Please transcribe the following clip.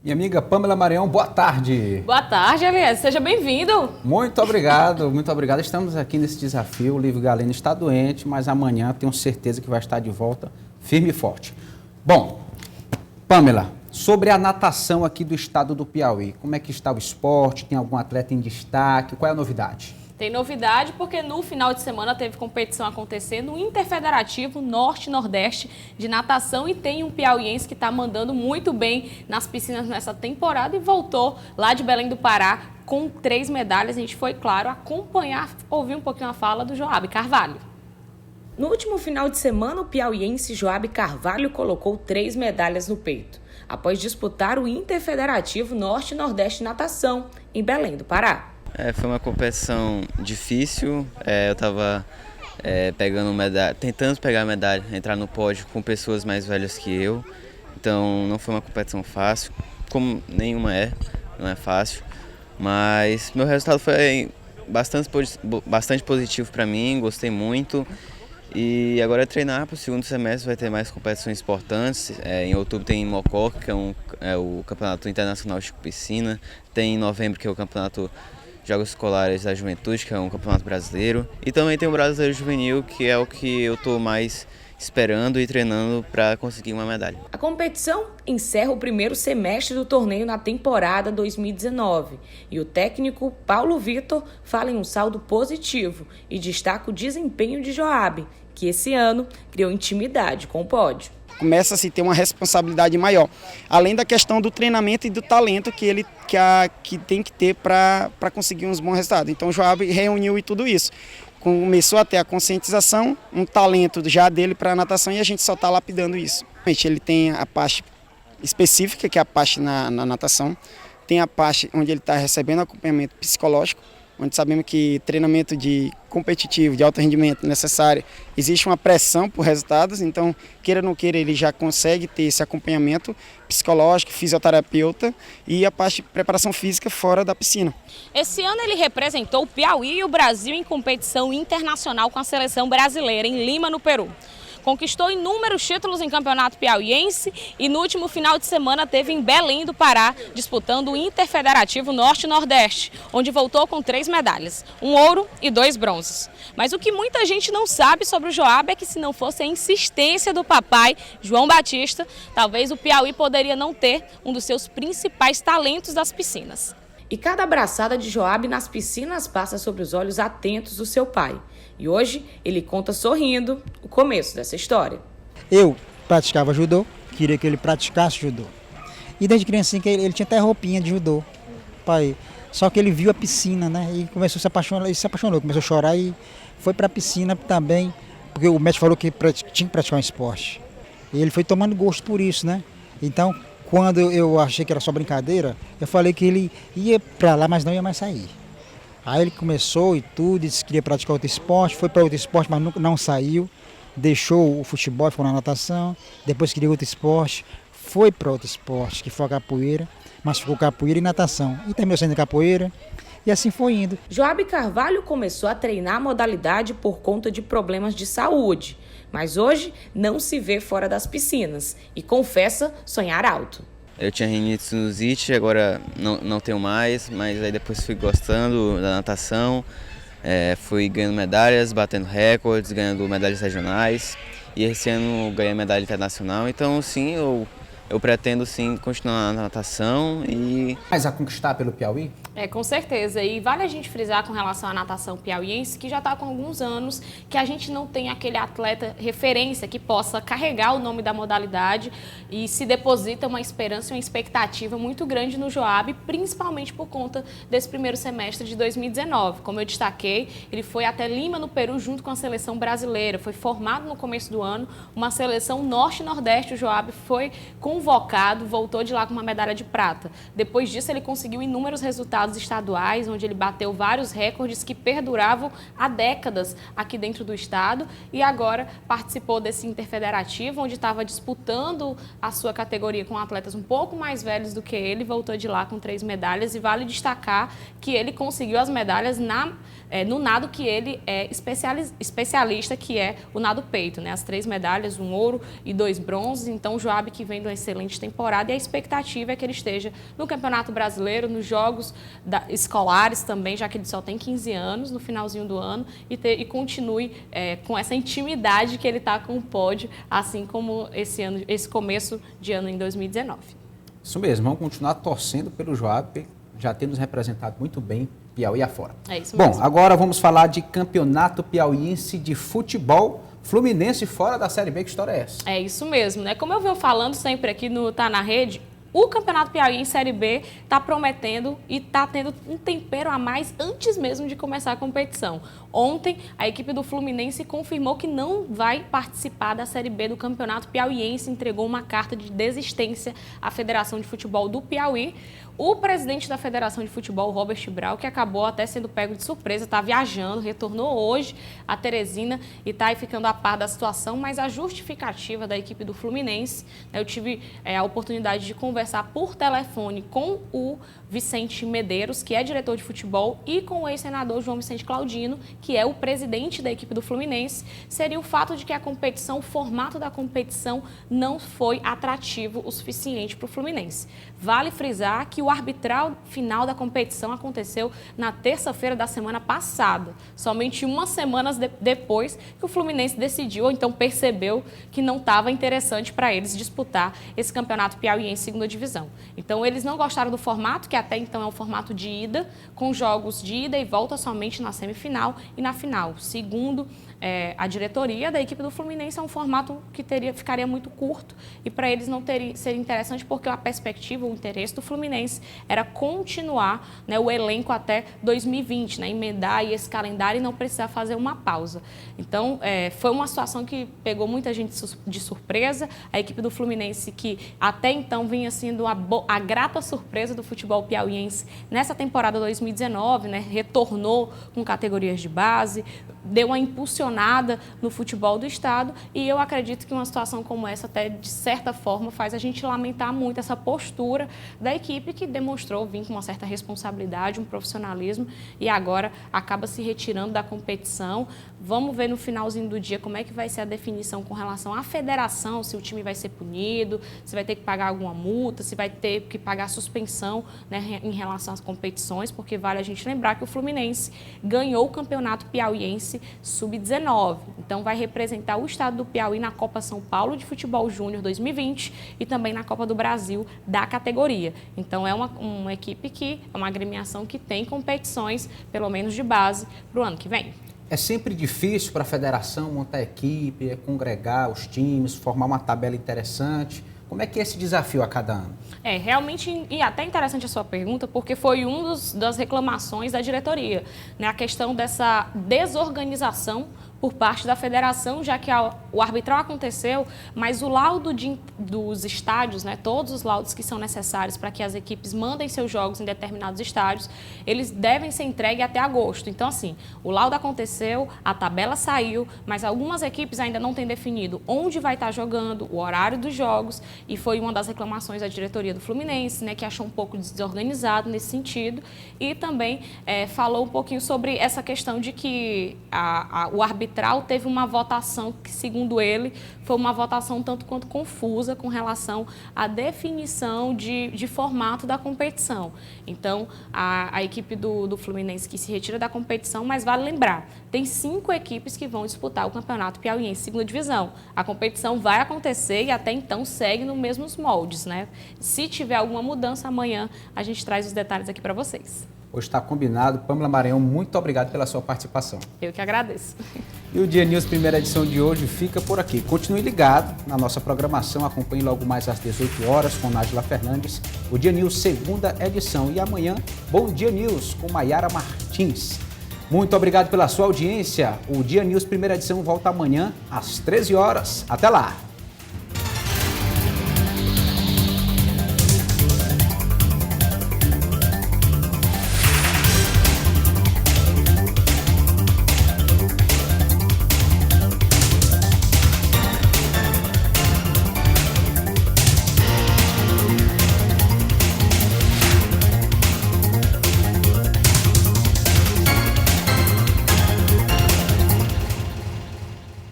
Minha amiga Pamela Maranhão, boa tarde. Boa tarde, Elias. Seja bem-vindo. Muito obrigado, muito obrigado. Estamos aqui nesse desafio. O Lívio Galeno está doente, mas amanhã tenho certeza que vai estar de volta firme e forte. Bom, Pamela, sobre a natação aqui do estado do Piauí, como é que está o esporte? Tem algum atleta em destaque? Qual é a novidade? Tem novidade porque no final de semana teve competição acontecendo no Interfederativo Norte-Nordeste de natação e tem um piauiense que está mandando muito bem nas piscinas nessa temporada e voltou lá de Belém do Pará com 3 medalhas. A gente foi, claro, acompanhar, ouvir um pouquinho a fala do Joab Carvalho. No último final de semana, o piauiense Joab Carvalho colocou 3 medalhas no peito, após disputar o Interfederativo Norte-Nordeste de Natação em Belém do Pará. Foi uma competição difícil, eu estava tentando pegar medalha, entrar no pódio com pessoas mais velhas que eu, então não foi uma competição fácil, como nenhuma não é fácil, mas meu resultado foi bastante positivo para mim, gostei muito. E agora é treinar para o segundo semestre, vai ter mais competições importantes. Em outubro tem Mococa, que é o Campeonato Internacional de Piscina. Tem em novembro, que é o Campeonato Jogos Escolares da Juventude, que é um campeonato brasileiro. E também tem o Brasileiro Juvenil, que é o que eu estou mais esperando e treinando para conseguir uma medalha. A competição encerra o primeiro semestre do torneio na temporada 2019 e o técnico Paulo Vitor fala em um saldo positivo e destaca o desempenho de Joab, que esse ano criou intimidade com o pódio. Começa a se ter uma responsabilidade maior, além da questão do treinamento e do talento que ele que tem que ter para conseguir uns bons resultados. Então o Joab reuniu tudo isso. Começou a ter a conscientização, um talento já dele para a natação e a gente só está lapidando isso. Ele tem a parte específica, que é a parte na natação, tem a parte onde ele está recebendo acompanhamento psicológico, onde sabemos que treinamento de competitivo, de alto rendimento necessário, existe uma pressão por resultados, então, queira ou não queira, ele já consegue ter esse acompanhamento psicológico, fisioterapeuta e a parte de preparação física fora da piscina. Esse ano ele representou o Piauí e o Brasil em competição internacional com a seleção brasileira em Lima, no Peru. Conquistou inúmeros títulos em campeonato piauiense e no último final de semana teve em Belém do Pará, disputando o Interfederativo Norte-Nordeste, onde voltou com 3 medalhas, 1 ouro e 2 bronzes. Mas o que muita gente não sabe sobre o Joab é que se não fosse a insistência do papai, João Batista, talvez o Piauí poderia não ter um dos seus principais talentos das piscinas. E cada abraçada de Joab nas piscinas passa sobre os olhos atentos do seu pai. E hoje ele conta sorrindo o começo dessa história. Eu praticava judô, queria que ele praticasse judô. E desde criancinha ele tinha até roupinha de judô. Pai, só que ele viu a piscina, né? E começou a se apaixonar, ele se apaixonou, começou a chorar e foi para a piscina também, porque o médico falou que tinha que praticar um esporte. E ele foi tomando gosto por isso, né? Então, quando eu achei que era só brincadeira, eu falei que ele ia para lá, mas não ia mais sair. Aí ele começou e tudo, disse que queria praticar outro esporte, foi para outro esporte, mas não saiu, deixou o futebol, ficou na natação, depois queria outro esporte, foi para outro esporte, que foi a capoeira, mas ficou capoeira e natação, e terminou sendo capoeira, e assim foi indo. Joab Carvalho começou a treinar a modalidade por conta de problemas de saúde, mas hoje não se vê fora das piscinas e confessa sonhar alto. Eu tinha rinite, sinusite, agora não tenho mais, mas aí depois fui gostando da natação, fui ganhando medalhas, batendo recordes, ganhando medalhas regionais e esse ano ganhei medalha internacional, então sim, eu pretendo sim continuar na natação e... Mais a conquistar pelo Piauí? Com certeza. E vale a gente frisar com relação à natação piauiense, que já está com alguns anos, que a gente não tem aquele atleta referência que possa carregar o nome da modalidade e se deposita uma esperança e uma expectativa muito grande no Joab, principalmente por conta desse primeiro semestre de 2019. Como eu destaquei, ele foi até Lima, no Peru, junto com a seleção brasileira. Foi formado no começo do ano uma seleção norte-nordeste. O Joab foi convocado, voltou de lá com uma medalha de prata. Depois disso, ele conseguiu inúmeros resultados resultados estaduais, onde ele bateu vários recordes que perduravam há décadas aqui dentro do estado e agora participou desse interfederativo, onde estava disputando a sua categoria com atletas um pouco mais velhos do que ele, voltou de lá com 3 medalhas e vale destacar que ele conseguiu as medalhas no nado que ele é especialista, que é o nado peito, né? As 3 medalhas, 1 ouro e 2 bronzes. Então, o Joab que vem de uma excelente temporada e a expectativa é que ele esteja no Campeonato Brasileiro, nos Jogos escolares também, já que ele só tem 15 anos, no finalzinho do ano, e continue com essa intimidade que ele está com o pódio, assim como esse começo de ano em 2019. Isso mesmo, vamos continuar torcendo pelo Joab, já tem nos representado muito bem Piauí afora. É isso mesmo. Bom, agora vamos falar de Campeonato Piauiense de Futebol Fluminense fora da Série B. Que história é essa? É isso mesmo, né? Como eu venho falando sempre aqui no Tá na Rede, o Campeonato Piauí em Série B está prometendo e está tendo um tempero a mais antes mesmo de começar a competição. Ontem, a equipe do Fluminense confirmou que não vai participar da Série B do Campeonato Piauiense, entregou uma carta de desistência à Federação de Futebol do Piauí. O presidente da Federação de Futebol, Robert Brau, que acabou até sendo pego de surpresa, está viajando, retornou hoje a Teresina e está aí ficando a par da situação, mas a justificativa da equipe do Fluminense, eu tive a oportunidade de conversar por telefone com o Vicente Medeiros, que é diretor de futebol, e com o ex-senador João Vicente Claudino, que é o presidente da equipe do Fluminense, seria o fato de que a competição, o formato da competição não foi atrativo o suficiente para o Fluminense. Vale frisar que o arbitral final da competição aconteceu na terça-feira da semana passada, somente umas semanas depois que o Fluminense decidiu, ou então percebeu que não estava interessante para eles disputar esse campeonato piauiense segunda divisão. Então, eles não gostaram do formato, que até então é um formato de ida, com jogos de ida e volta somente na semifinal e na final. Segundo a diretoria da equipe do Fluminense, é um formato que ficaria muito curto e para eles não seria interessante, porque a perspectiva, o interesse do Fluminense era continuar, né, o elenco até 2020, né, emendar aí esse calendário e não precisar fazer uma pausa. Então, foi uma situação que pegou muita gente de surpresa. A equipe do Fluminense, que até então vinha sendo a grata surpresa do futebol piauiense nessa temporada 2019, né, retornou com categorias de base, deu uma impulsionada no futebol do estado, e eu acredito que uma situação como essa, até de certa forma, faz a gente lamentar muito essa postura da equipe, que demonstrou vir com uma certa responsabilidade, um profissionalismo, e agora acaba se retirando da competição. Vamos ver no finalzinho do dia como é que vai ser a definição com relação à federação, se o time vai ser punido, se vai ter que pagar alguma multa, se vai ter que pagar suspensão, né, em relação às competições, porque vale a gente lembrar que o Fluminense ganhou o Campeonato Piauiense Sub-19. Então, vai representar o estado do Piauí na Copa São Paulo de Futebol Júnior 2020 e também na Copa do Brasil da categoria. Então, é uma equipe uma agremiação que tem competições, pelo menos de base, para o ano que vem. É sempre difícil para a federação montar equipe, congregar os times, formar uma tabela interessante. Como é que é esse desafio a cada ano? Realmente, e até interessante a sua pergunta, porque foi das reclamações da diretoria, né? A questão dessa desorganização por parte da federação, já que o arbitral aconteceu, mas o laudo dos estádios, né, todos os laudos que são necessários para que as equipes mandem seus jogos em determinados estádios, eles devem ser entregues até agosto. Então, assim, o laudo aconteceu, a tabela saiu, mas algumas equipes ainda não têm definido onde vai estar jogando, o horário dos jogos, e foi uma das reclamações da diretoria do Fluminense, né, que achou um pouco desorganizado nesse sentido, e também falou um pouquinho sobre essa questão de que o arbitral teve uma votação que, segundo ele, foi uma votação tanto quanto confusa com relação à definição de formato da competição. Então, a equipe do Fluminense que se retira da competição, mas vale lembrar, tem 5 equipes que vão disputar o Campeonato Piauiense segunda divisão. A competição vai acontecer e até então segue nos mesmos moldes, né? Se tiver alguma mudança, amanhã a gente traz os detalhes aqui para vocês. Hoje está combinado. Pamela Maranhão, muito obrigado pela sua participação. Eu que agradeço. E o Dia News, primeira edição de hoje, fica por aqui. Continue ligado na nossa programação, acompanhe logo mais às 18 horas com Nájila Fernandes, o Dia News, segunda edição. E amanhã, Bom Dia News com Maiara Martins. Muito obrigado pela sua audiência. O Dia News, primeira edição, volta amanhã às 13 horas. Até lá!